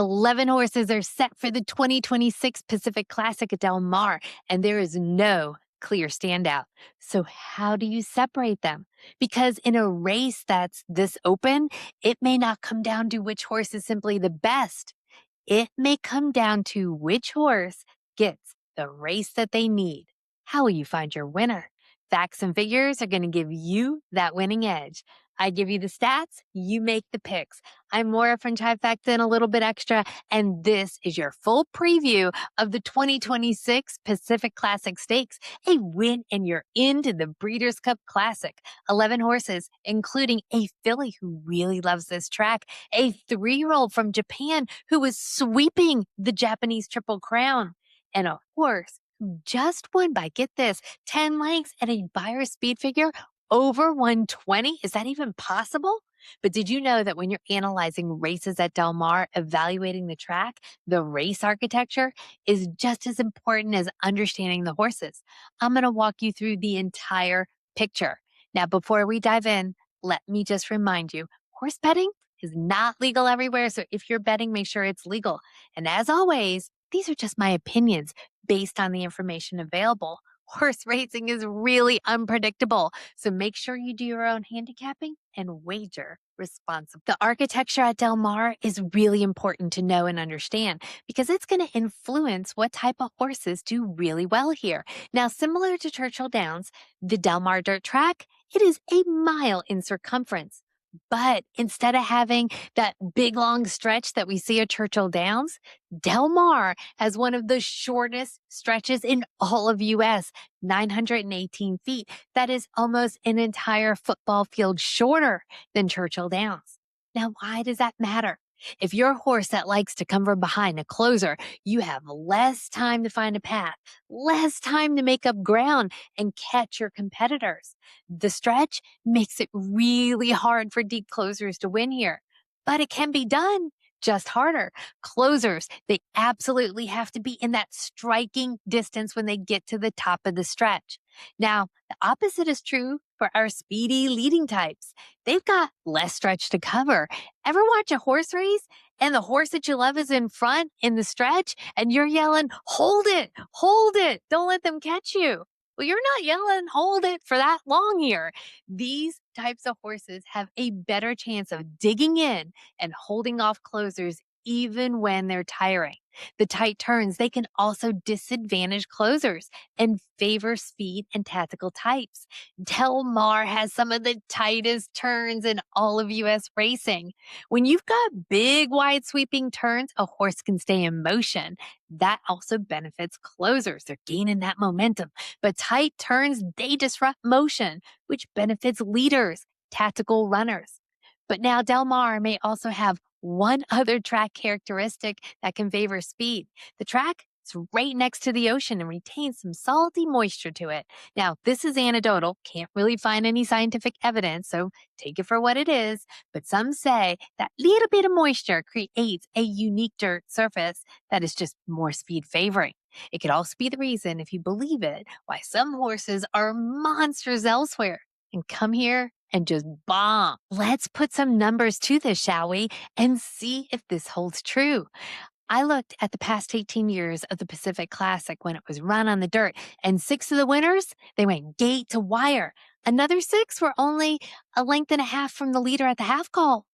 11 horses are set for the 2026 Pacific Classic at Del Mar, and there is no clear standout. So, how do you separate them? Because in a race that's this open, it may not come down to which horse is simply the best. It may come down to which horse gets the race that they need. How will you find your winner? Facts and figures are going to give you that winning edge. I give you the stats, you make the picks. I'm Laura from Trifecta and a little bit extra, and this is your full preview of the 2026 Pacific Classic Stakes. A win and you're into the Breeders' Cup Classic. 11 horses, including a filly who really loves this track, a 3-year-old from Japan who was sweeping the Japanese Triple Crown, and a horse who just won by, get this, 10 lengths at a buyer speed figure over 120. Is that even possible? But did you know that when you're analyzing races at Del Mar, evaluating the track, the race architecture is just as important as understanding the horses? I'm going to walk you through the entire picture. Now, before we dive in, let me just remind you, horse betting is not legal everywhere. So if you're betting, make sure it's legal. And as always, these are just my opinions based on the information available. Horse racing is really unpredictable, so make sure you do your own handicapping and wager responsibly. The architecture at Del Mar is really important to know and understand because it's going to influence what type of horses do really well here. Now, similar to Churchill Downs, the Del Mar dirt track, it is a mile in circumference. But instead of having that big long stretch that we see at Churchill Downs, Del Mar has one of the shortest stretches in all of US, 918 feet. That is almost an entire football field shorter than Churchill Downs. Now, why does that matter? If you're a horse that likes to come from behind a closer, you have less time to find a path, less time to make up ground and catch your competitors. The stretch makes it really hard for deep closers to win here, but it can be done. Just harder. Closers, they absolutely have to be in that striking distance when they get to the top of the stretch. Now, the opposite is true for our speedy leading types. They've got less stretch to cover. Ever watch a horse race and the horse that you love is in front in the stretch and you're yelling, hold it, don't let them catch you. Well, you're not yelling, hold it for that long here. These types of horses have a better chance of digging in and holding off closers even when they're tiring. The tight turns, they can also disadvantage closers and favor speed and tactical types. Del Mar has some of the tightest turns in all of US racing. When you've got big, wide sweeping turns, a horse can stay in motion. That also benefits closers. They're gaining that momentum. But tight turns, they disrupt motion, which benefits leaders, tactical runners. But now Del Mar may also have one other track characteristic that can favor speed. The track is right next to the ocean and retains some salty moisture to it. Now, this is anecdotal, can't really find any scientific evidence, so take it for what it is. But some say that little bit of moisture creates a unique dirt surface that is just more speed favoring. It could also be the reason, if you believe it, why some horses are monsters elsewhere and come here and just bomb. Let's put some numbers to this, shall we, and see if this holds true. I looked at the past 18 years of the Pacific Classic when it was run on the dirt, and 6 of the winners, they went gate to wire. Another 6 were only a length and a half from the leader at the half call.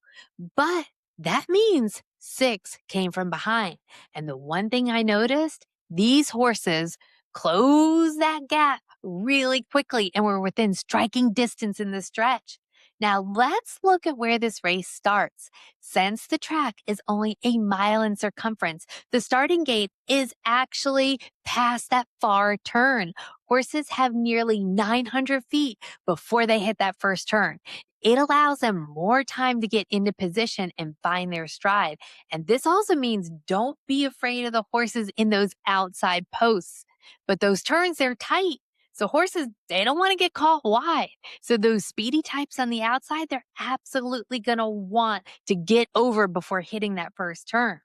But that means 6 came from behind. And the one thing I noticed, these horses closed that gap really quickly and were within striking distance in the stretch. Now let's look at where this race starts. Since the track is only a mile in circumference, the starting gate is actually past that far turn. Horses have nearly 900 feet before they hit that first turn. It allows them more time to get into position and find their stride. And this also means don't be afraid of the horses in those outside posts. But those turns, they're tight. So horses, they don't want to get caught wide. So those speedy types on the outside, they're absolutely going to want to get over before hitting that first turn.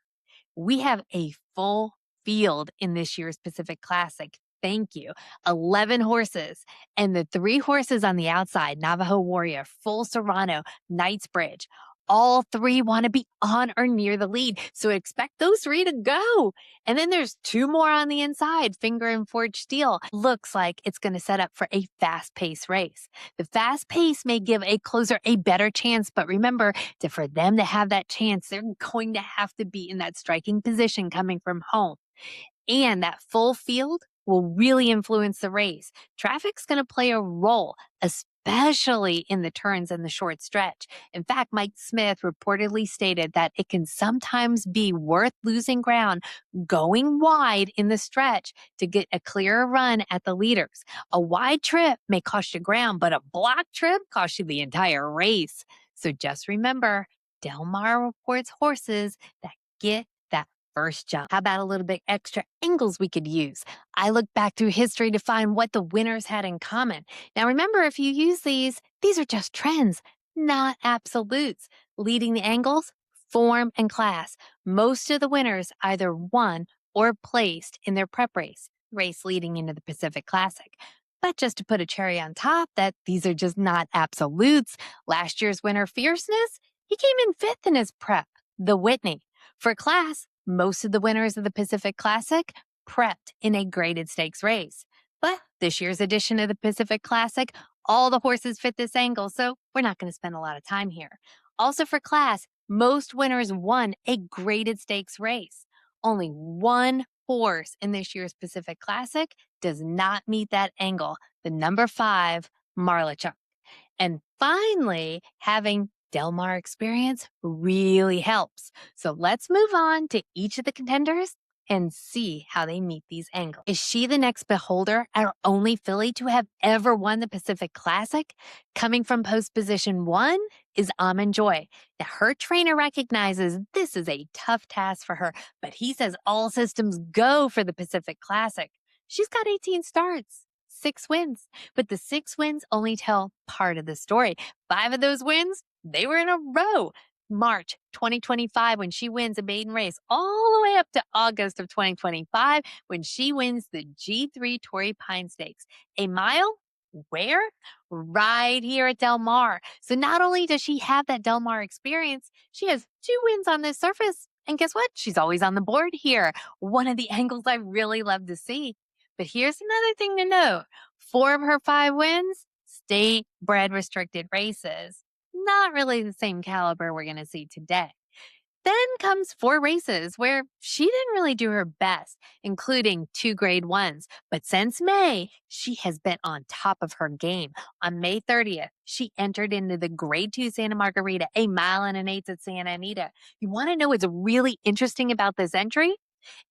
We have a full field in this year's Pacific Classic. Thank you. 11 horses. And the 3 horses on the outside, Navajo Warrior, Full Serrano, Knightsbridge, All three want to be on or near the lead, so expect those three to go. And then there's two more on the inside, finger and forged steel. Looks like it's going to set up for a fast-paced race. The fast pace may give a closer a better chance, but remember, for them to have that chance, they're going to have to be in that striking position coming from home. And that full field will really influence the race. Traffic's going to play a role, especially in the turns and the short stretch. In fact, Mike Smith reportedly stated that it can sometimes be worth losing ground going wide in the stretch to get a clearer run at the leaders. A wide trip may cost you ground, but a block trip costs you the entire race. So just remember, Del Mar reports horses that get that first jump. How about a little bit extra angles we could use? I looked back through history to find what the winners had in common. Now remember, if you use these are just trends, not absolutes. Leading the angles, form, and class. Most of the winners either won or placed in their prep race leading into the Pacific Classic. But just to put a cherry on top, that these are just not absolutes. Last year's winner, Fierceness, he came in fifth in his prep, the Whitney. For class, most of the winners of the Pacific Classic prepped in a graded stakes race. But this year's edition of the Pacific Classic, all the horses fit this angle, so we're not going to spend a lot of time here. Also for class, most winners won a graded stakes race. Only one horse in this year's Pacific Classic does not meet that angle, the number 5, Malarchuk. And finally, having Del Mar experience really helps. So let's move on to each of the contenders and see how they meet these angles. Is she the next beholder, our only filly to have ever won the Pacific Classic? Coming from post position 1 is Almond Joy. Now, her trainer recognizes this is a tough task for her, but he says all systems go for the Pacific Classic. She's got 18 starts, 6 wins, but the 6 wins only tell part of the story. 5 of those wins, they were in a row. March 2025 when she wins a maiden race, all the way up to August of 2025 when she wins the G3 Torrey Pine Stakes. A mile? Where? Right here at Del Mar. So not only does she have that Del Mar experience, she has 2 wins on this surface. And guess what? She's always on the board here. One of the angles I really love to see. But here's another thing to note. 4 of her 5 wins, state bred restricted races. Not really the same caliber we're going to see today. Then comes 4 races where she didn't really do her best, including 2 grade 1s. But since May, she has been on top of her game. On May 30th, she entered into the grade 2 Santa Margarita, a mile and an eighth at Santa Anita. You want to know what's really interesting about this entry?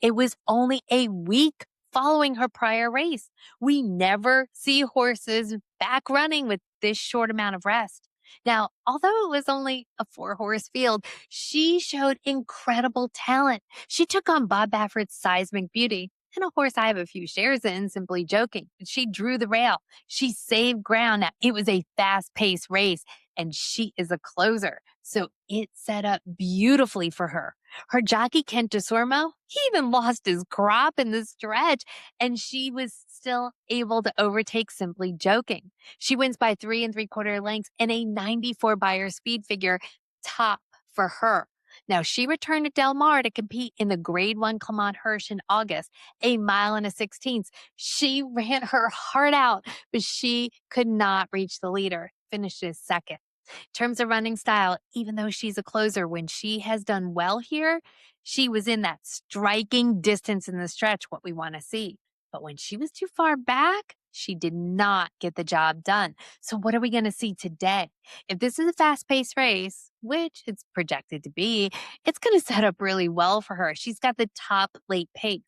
It was only a week following her prior race. We never see horses back running with this short amount of rest. Now, although it was only a 4-horse field, she showed incredible talent. She took on Bob Baffert's Seismic Beauty, and a horse I have a few shares in, Simply Joking. She drew the rail. She saved ground. Now, it was a fast-paced race, and she is a closer. So it set up beautifully for her. Her jockey, Kent DeSormo, he even lost his crop in the stretch, and she was still able to overtake Simply Joking. She wins by 3 3/4 lengths and a 94 Beyer speed figure, top for her. Now, she returned to Del Mar to compete in the Grade 1 Clement Hirsch in August, a mile and a 16th. She ran her heart out, but she could not reach the leader, finishes second. In terms of running style, even though she's a closer, when she has done well here, she was in that striking distance in the stretch, what we want to see. But when she was too far back, she did not get the job done. So what are we going to see today? If this is a fast-paced race, which it's projected to be, it's going to set up really well for her. She's got the top late pace.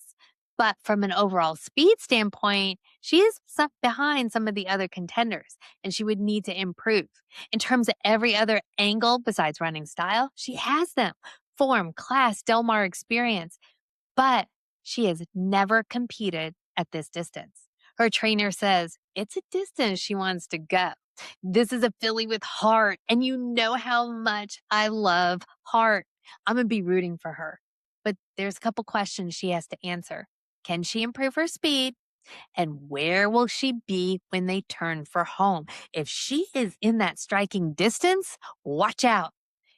But from an overall speed standpoint, she is behind some of the other contenders, and she would need to improve. In terms of every other angle besides running style, she has them. Form, class, Del Mar experience. But she has never competed at this distance. Her trainer says it's a distance she wants to go. This is a filly with heart, and you know how much I love heart. I'm going to be rooting for her. But there's a couple questions she has to answer. Can she improve her speed? And where will she be when they turn for home? If she is in that striking distance, watch out.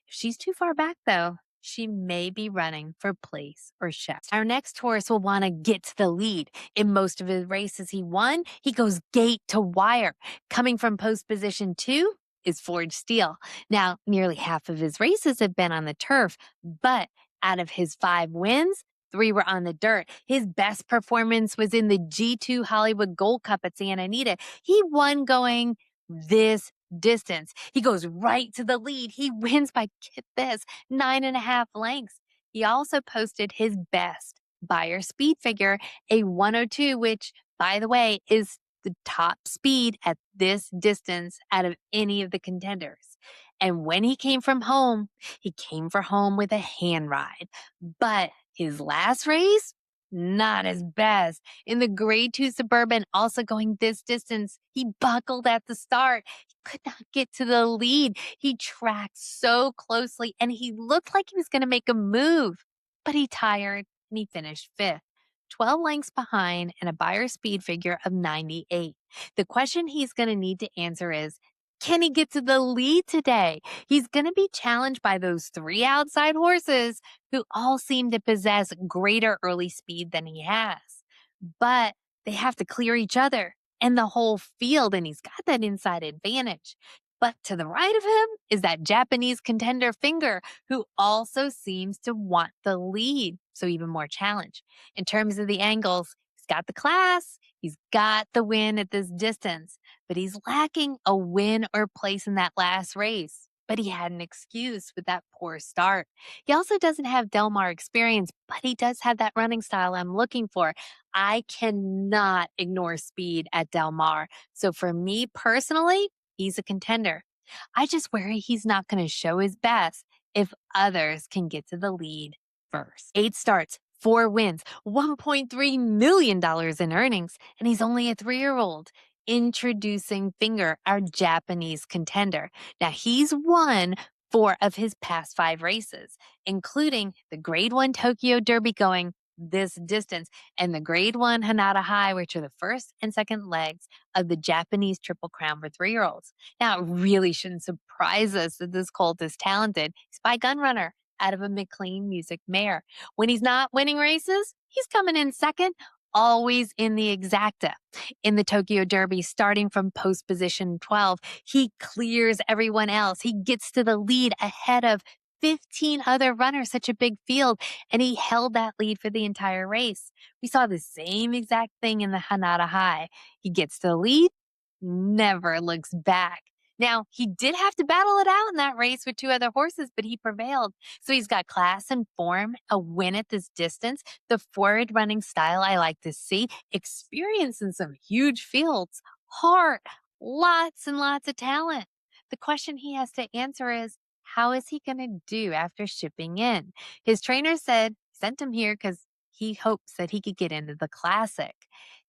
If she's too far back, though, she may be running for place or show. Our next horse will want to get to the lead. In most of his races he won, he goes gate to wire. Coming from post position 2 is Forged Steel. Now, nearly half of his races have been on the turf, but out of his 5 wins, 3 were on the dirt. His best performance was in the G2 Hollywood Gold Cup at Santa Anita. He won going this distance. He goes right to the lead. He wins by, get this, 9.5 lengths. He also posted his best buyer speed figure, a 102, which, by the way, is the top speed at this distance out of any of the contenders. And when he came from home, he came for home with a hand ride. But his last race, not his best. In the grade 2 Suburban, also going this distance, he buckled at the start. He could not get to the lead. He tracked so closely and he looked like he was going to make a move, but he tired and he finished 5th. 12 lengths behind and a buyer speed figure of 98. The question he's going to need to answer is, can he get to the lead today? He's going to be challenged by those 3 outside horses who all seem to possess greater early speed than he has. But they have to clear each other and the whole field, and he's got that inside advantage. But to the right of him is that Japanese contender Finger, who also seems to want the lead, so even more challenge. In terms of the angles, he's got the class, he's got the win at this distance, but he's lacking a win or place in that last race. But he had an excuse with that poor start. He also doesn't have Del Mar experience, but he does have that running style I'm looking for. I cannot ignore speed at Del Mar. So for me personally, he's a contender. I just worry he's not going to show his best if others can get to the lead first. 8 starts, 4 wins, $1.3 million in earnings, and he's only a 3-year-old. Introducing Finger, our Japanese contender. Now, he's won 4 of his past 5 races, including the Grade 1 Tokyo Derby going this distance and the Grade 1 Hanada High, which are the first and second legs of the Japanese Triple Crown for 3-year-olds. Now, it really shouldn't surprise us that this colt is talented. He's by Gunrunner out of a McLean Music mare. When he's not winning races, he's coming in second, always in the exacta. In the Tokyo Derby, starting from post position 12, he clears everyone else. He gets to the lead ahead of 15 other runners, such a big field, and he held that lead for the entire race. We saw the same exact thing in the Hanada High. He gets to the lead, never looks back. Now, he did have to battle it out in that race with 2 other horses, but he prevailed. So he's got class and form, a win at this distance, the forward running style I like to see, experience in some huge fields, heart, lots and lots of talent. The question he has to answer is, how is he going to do after shipping in? His trainer sent him here because he hopes that he could get into the Classic.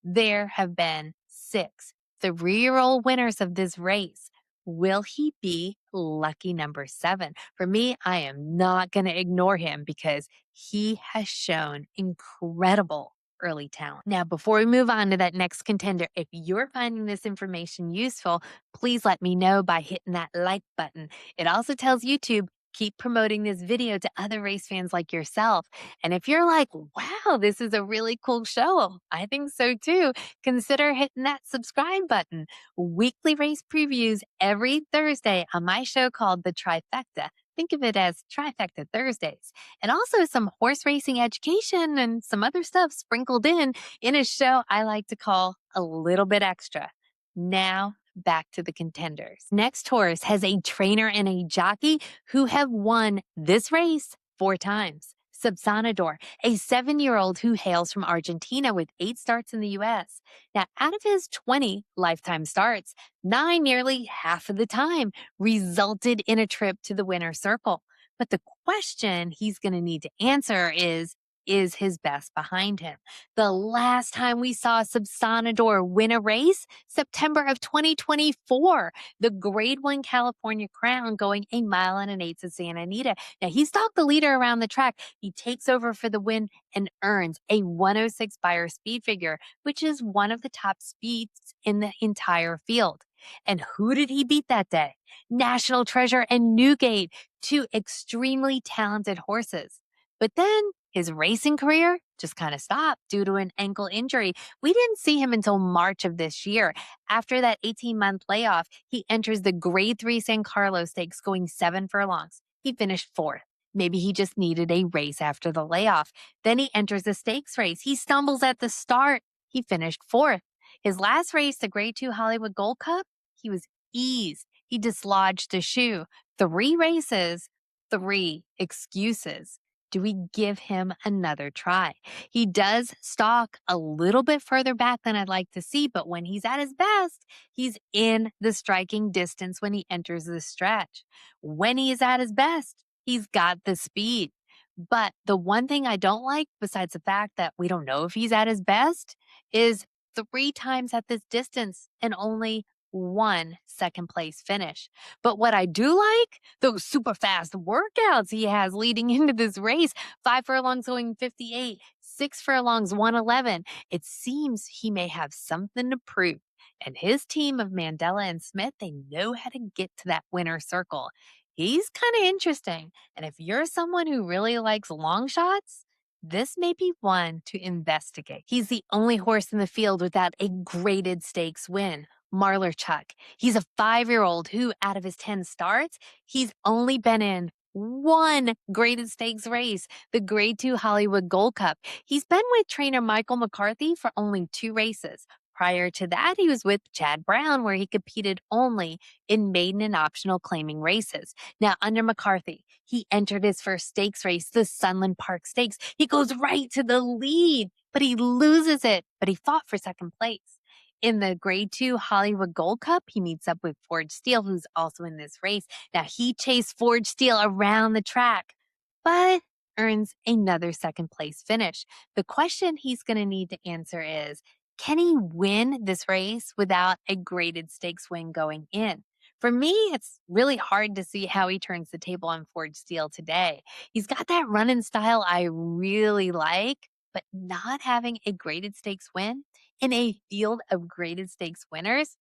There have been 6 3-year-old winners of this race. Will he be lucky number 7? For me, I am not going to ignore him because he has shown incredible early talent. Now, before we move on to that next contender, if you're finding this information useful, please let me know by hitting that like button. It also tells YouTube, keep promoting this video to other race fans like yourself. And if you're like, wow, this is a really cool show, I think so too, consider hitting that subscribe button. Weekly race previews every Thursday on my show called The Trifecta. Think of it as Trifecta Thursdays. And also some horse racing education and some other stuff sprinkled in a show I like to call A Little Bit Extra. Now, back to the contenders. Next horse has a trainer and a jockey who have won this race 4 times. Subsanador, a 7-year-old who hails from Argentina with 8 starts in the U.S. Now, out of his 20 lifetime starts, 9, nearly half of the time, resulted in a trip to the winner's circle. But the question he's going to need to answer is his best behind him? The last time we saw Subsanador win a race, September of 2024, the Grade 1 California Crown going 1 mile and an 8 to Santa Anita. Now, he stalked the leader around the track. He takes over for the win and earns a 106 buyer speed figure, which is one of the top speeds in the entire field. And who did he beat that day? National Treasure and Newgate, two extremely talented horses. But then his racing career just kind of stopped due to an ankle injury. We didn't see him until March of this year. After that 18-month layoff, he enters the Grade 3 San Carlos Stakes going 7 furlongs. He finished 4th. Maybe he just needed a race after the layoff. Then he enters the stakes race. He stumbles at the start. He finished 4th. His last race, the Grade 2 Hollywood Gold Cup, he was eased. He dislodged a shoe. 3 races, 3 excuses. Do we give him another try? He does stalk a little bit further back than I'd like to see, but when he's at his best, he's in the striking distance when he enters the stretch. When he is at his best, he's got the speed. But the one thing I don't like, besides the fact that we don't know if he's at his best, is 3 times at this distance and only 1 second place finish. But what I do like, those super fast workouts he has leading into this race. 5 furlongs going 58, 6 furlongs 111. It seems he may have something to prove. And his team of Mandela and Smith, they know how to get to that winner circle. He's kind of interesting. And if you're someone who really likes long shots, this may be one to investigate. He's the only horse in the field without a graded stakes win. Malarchuk. He's a 5-year-old who, out of his 10 starts, he's only been in 1 graded stakes race, the Grade 2 Hollywood Gold Cup. He's been with trainer Michael McCarthy for only 2 races. Prior to that, he was with Chad Brown, where he competed only in maiden and optional claiming races. Now, under McCarthy, he entered his first stakes race, the Sunland Park Stakes. He goes right to the lead, but he loses it, but he fought for second place. In the Grade 2 Hollywood Gold Cup, he meets up with Forge Steele, who's also in this race. Now, he chased Forge Steele around the track, but earns another second place finish. The question he's going to need to answer is, can he win this race without a graded stakes win going in? For me, it's really hard to see how he turns the table on Forge Steele today. He's got that running style I really like, but not having a graded stakes win in a field of graded stakes winners,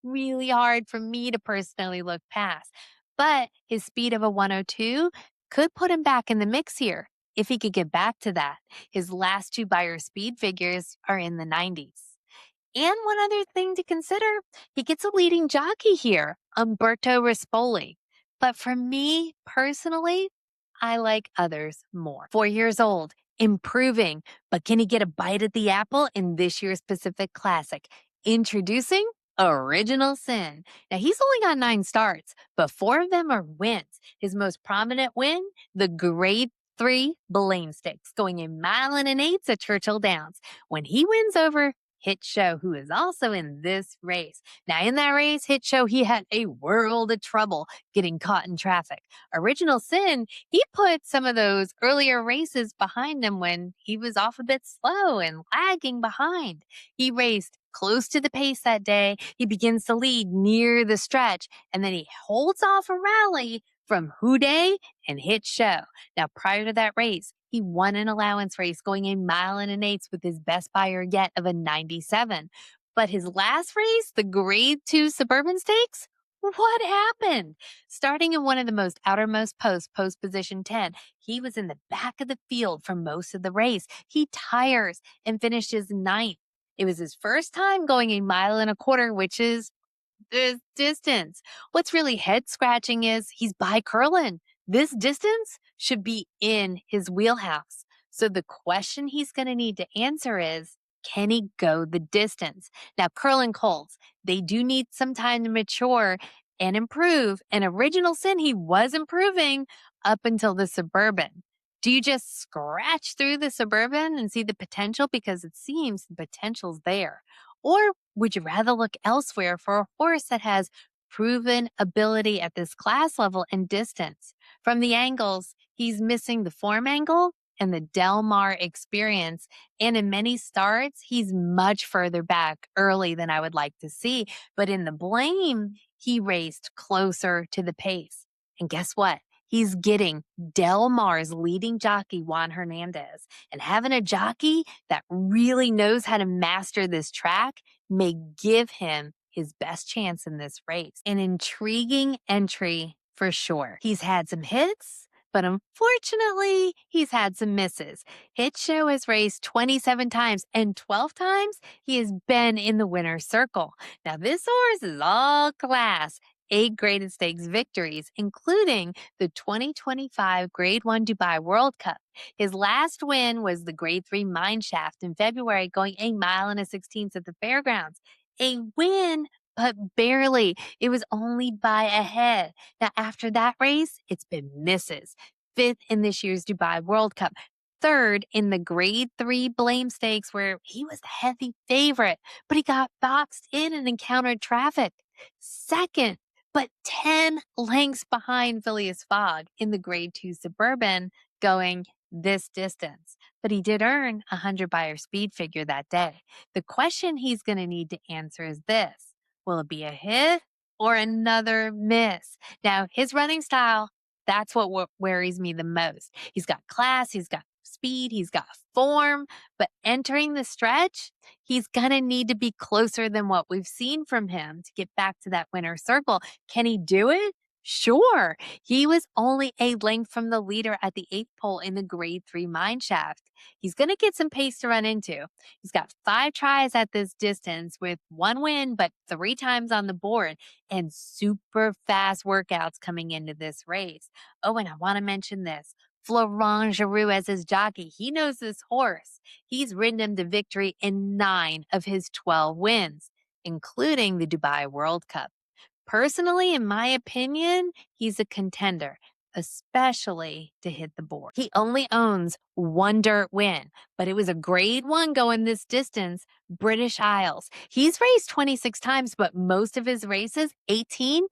really hard for me to personally look past. But his speed of a 102 could put him back in the mix here if he could get back to that. His last 2 Beyer speed figures are in the 90s. And one other thing to consider, he gets a leading jockey here, Umberto Rispoli. But for me personally, I like others more. 4 years old, improving, but can he get a bite at the apple in this year's Pacific Classic? Introducing Original Sin. Now, he's only got 9 starts, but 4 of them are wins. His most prominent win, the Grade 3 Blaine Stakes, going 1.1 miles at Churchill Downs. When he wins over Hit Show, who is also in this race. Now, in that race, Hit Show, he had a world of trouble getting caught in traffic. Original Sin, he put some of those earlier races behind him when he was off a bit slow and lagging behind. He raced close to the pace that day. He begins to lead near the stretch, and then he holds off a rally from Houday and Hit Show. Now, prior to that race, he won an allowance race going 1.1 miles with his best Beyer yet of a 97. But his last race, the Grade 2 Suburban Stakes, what happened? Starting in one of the most outermost posts, post position 10, he was in the back of the field for most of the race. He tires and finishes 9th. It was his first time going 1.25 miles, which is this distance. What's really head scratching is he's by Curlin. This distance should be in his wheelhouse. So the question he's going to need to answer is, can he go the distance? Now, Curlin Colts, they do need some time to mature and improve. And Original Sin, he was improving up until the Suburban. Do you just scratch through the Suburban and see the potential? Because it seems the potential's there. Or would you rather look elsewhere for a horse that has proven ability at this class level and distance? From the angles, he's missing the form angle and the Del Mar experience. And in many starts, he's much further back early than I would like to see. But in the blame, he raced closer to the pace. And guess what? He's getting Del Mar's leading jockey, Juan Hernandez. And having a jockey that really knows how to master this track may give him his best chance in this race. An intriguing entry for sure. He's had some hits, but unfortunately, he's had some misses. Hit Show has raced 27 times, and 12 times he has been in the winner's circle. Now, this horse is all class. 8 graded stakes victories, including the 2025 Grade 1 Dubai World Cup. His last win was the Grade 3 Mineshaft in February, going a mile and a 16th at the fairgrounds. A win, but barely. It was only by a head. Now, after that race, it's been misses. 5th in this year's Dubai World Cup. 3rd in the Grade 3 Blame Stakes, where he was the heavy favorite, but he got boxed in and encountered traffic. 2nd, but 10 lengths behind Phileas Fogg in the Grade 2 Suburban, going this distance. But he did earn a 100 buyer speed figure that day. The question he's going to need to answer is this: will it be a hit or another miss? Now, his running style, that's what worries me the most. He's got class, he's got speed, he's got form, but entering the stretch, he's going to need to be closer than what we've seen from him to get back to that winner's circle. Can he do it? Sure. He was only a length from the leader at the 8th pole in the Grade 3 Mineshaft. He's going to get some pace to run into. He's got 5 tries at this distance with 1 win, but 3 times on the board, and super fast workouts coming into this race. Oh, and I want to mention this. Florent Giroux as his jockey. He knows this horse. He's ridden him to victory in 9 of his 12 wins, including the Dubai World Cup. Personally, in my opinion, he's a contender, especially to hit the board. He only owns 1 dirt win, but it was a Grade 1 going this distance, British Isles. He's raced 26 times, but most of his races, 18,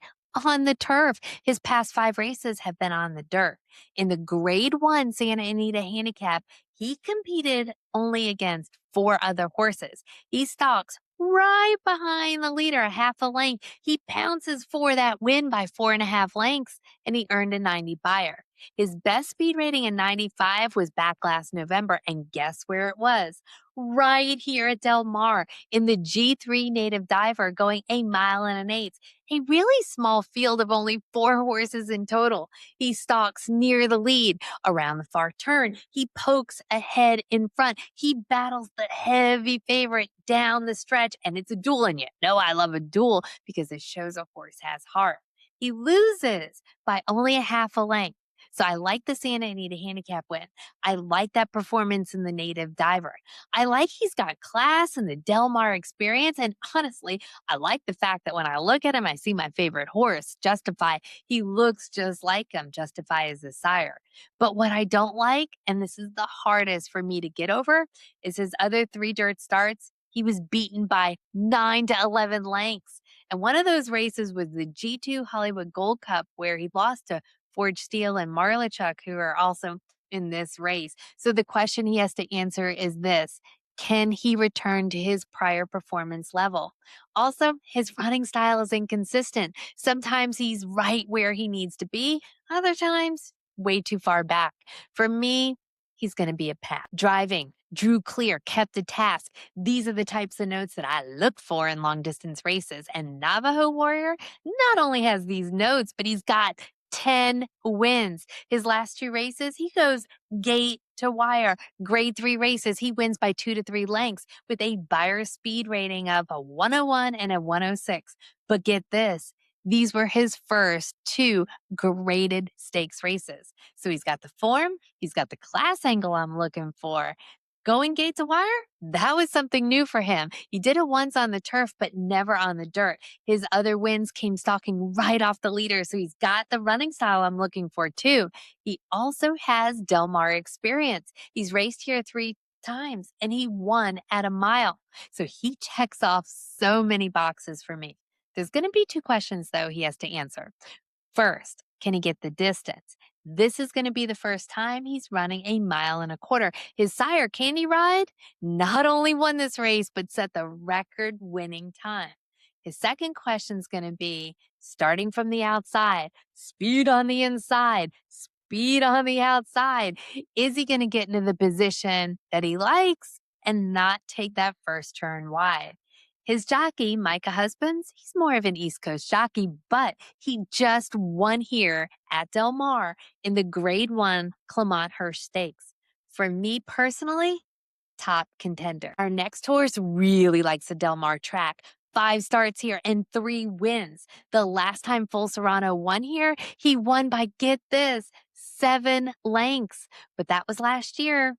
on the turf. His past 5 races have been on the dirt. In the Grade 1 Santa Anita Handicap, he competed only against 4 other horses. He stalks right behind the leader, a half a length. He pounces for that win by 4.5 lengths, and he earned a 90 buyer. His best speed rating in 95 was back last November, and guess where it was? Right here at Del Mar in the G3 Native Diver, going a mile and an 8th. A really small field of only 4 horses in total. He stalks near the lead. Around the far turn, he pokes ahead in front. He battles the heavy favorite down the stretch, and it's a duel. And you know I love a duel because it shows a horse has heart. He loses by only a half a length. So I like the Santa Anita Handicap win. I like that performance in the Native Diver. I like he's got class and the Del Mar experience. And honestly, I like the fact that when I look at him, I see my favorite horse, Justify. He looks just like him. Justify is the sire. But what I don't like, and this is the hardest for me to get over, is his other 3 dirt starts. He was beaten by 9 to 11 lengths. And one of those races was the G2 Hollywood Gold Cup, where he lost to Forge Steele and Malarchuk, who are also in this race. So the question he has to answer is this: can he return to his prior performance level? Also, his running style is inconsistent. Sometimes he's right where he needs to be, other times way too far back. For me, he's going to be a pass. Driving, drew clear, kept a task. These are the types of notes that I look for in long distance races. And Navajo Warrior not only has these notes, but he's got 10 wins. His last 2 races, he goes gate to wire. Grade 3 races, he wins by 2 to 3 lengths with a buyer speed rating of a 101 and a 106. But get this, these were his first 2 graded stakes races. So he's got the form, he's got the class angle I'm looking for. Going gate to wire, that was something new for him. He did it once on the turf, but never on the dirt. His other wins came stalking right off the leader, so he's got the running style I'm looking for too. He also has Del Mar experience. He's raced here 3 times, and he won at a mile. So he checks off so many boxes for me. There's going to be 2 questions, though, he has to answer. First, can he get the distance? This is going to be the first time he's running a mile and a quarter. His sire, Candy Ride, not only won this race, but set the record-winning time. His second question is going to be, starting from the outside, speed on the inside, speed on the outside. Is he going to get into the position that he likes and not take that first turn wide? His jockey, Micah Husbands, he's more of an East Coast jockey, but he just won here at Del Mar in the Grade 1 Clement Hirsch Stakes. For me personally, top contender. Our next horse really likes the Del Mar track. 5 starts here and 3 wins. The last time Full Serrano won here, he won by, get this, 7 lengths. But that was last year,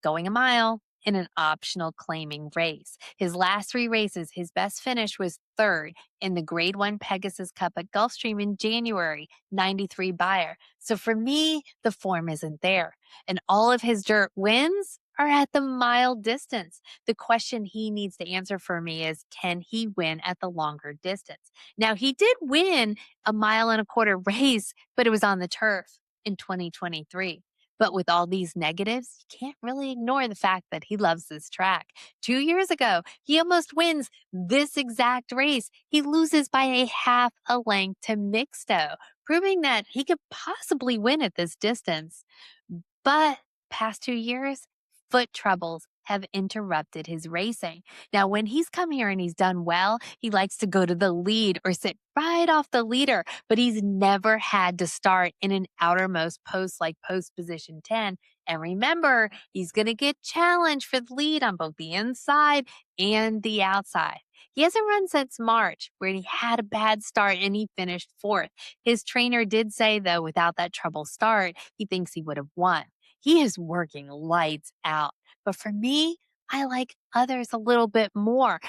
going a mile in an optional claiming race. His last 3 races, his best finish was 3rd in the Grade 1 Pegasus Cup at Gulfstream in January, 93 Beyer. So for me, the form isn't there. And all of his dirt wins are at the mile distance. The question he needs to answer for me is, can he win at the longer distance? Now, he did win a 1.25 mile race, but it was on the turf in 2023. But with all these negatives, you can't really ignore the fact that he loves this track. 2 years ago, he almost wins this exact race. He loses by a half a length to Mixto, proving that he could possibly win at this distance. But past 2 years, foot troubles have interrupted his racing. Now, when he's come here and he's done well, he likes to go to the lead or sit right off the leader, but he's never had to start in an outermost post like post position 10. And remember, he's going to get challenged for the lead on both the inside and the outside. He hasn't run since March, where he had a bad start and he finished 4th. His trainer did say, though, without that trouble start, he thinks he would have won. He is working lights out. But for me, I like others a little bit more.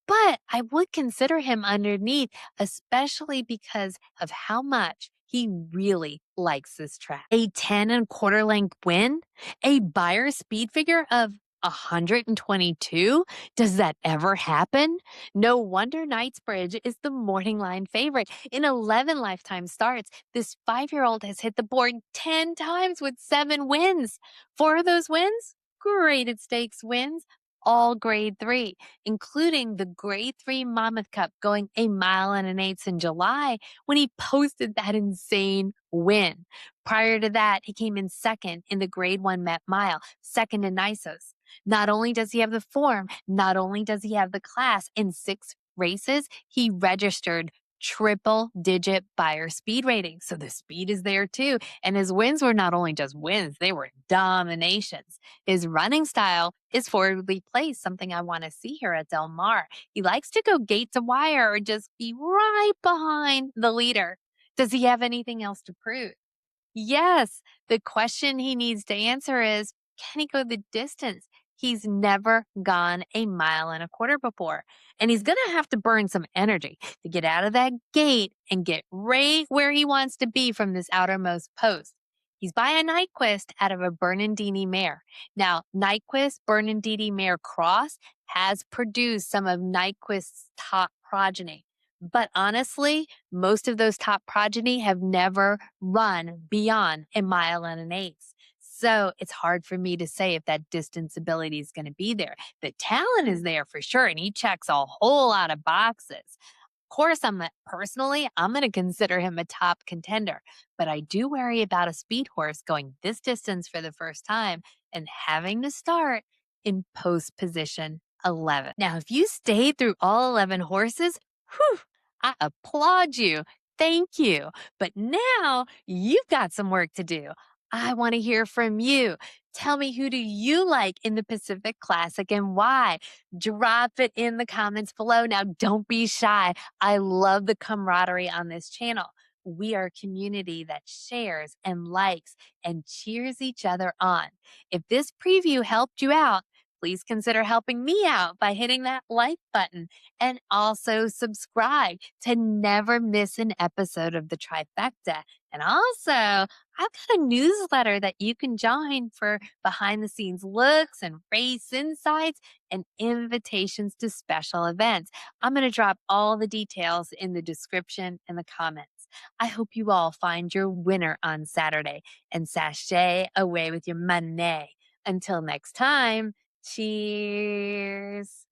But I would consider him underneath, especially because of how much he really likes this track. A 10.25 length win? A Beyer speed figure of 122? Does that ever happen? No wonder Knightsbridge is the morning line favorite. In 11 lifetime starts, this 5-year-old has hit the board 10 times with 7 wins. 4 of those wins? Graded stakes wins, all Grade 3, including the Grade 3 Monmouth Cup going 1.8 miles in July when he posted that insane win. Prior to that, he came in 2nd in the Grade 1 Met Mile, 2nd in Nisos. Not only does he have the form, not only does he have the class, in 6 races, he registered triple-digit Beyer speed rating. So the speed is there too. And his wins were not only just wins, they were dominations. His running style is forwardly placed, something I want to see here at Del Mar. He likes to go gate to wire or just be right behind the leader. Does he have anything else to prove? Yes. The question he needs to answer is, can he go the distance? He's never gone 1.25 miles before. And he's going to have to burn some energy to get out of that gate and get right where he wants to be from this outermost post. He's by a Nyquist out of a Bernardini mare. Now, Nyquist Bernardini mare cross has produced some of Nyquist's top progeny. But honestly, most of those top progeny have never run beyond 1.8 miles. So it's hard for me to say if that distance ability is going to be there. The talent is there for sure, and he checks a whole lot of boxes. Of course, I'm going to consider him a top contender, but I do worry about a speed horse going this distance for the first time and having to start in post position 11. Now, if you stayed through all 11 horses, whew, I applaud you. Thank you. But now you've got some work to do. I want to hear from you. Tell me, who do you like in the Pacific Classic and why? Drop it in the comments below. Now, don't be shy. I love the camaraderie on this channel. We are a community that shares and likes and cheers each other on. If this preview helped you out, please consider helping me out by hitting that like button and also subscribe to never miss an episode of the Trifecta. And also, I've got a newsletter that you can join for behind the scenes looks and race insights and invitations to special events. I'm going to drop all the details in the description and the comments. I hope you all find your winner on Saturday and sashay away with your money. Until next time, cheers.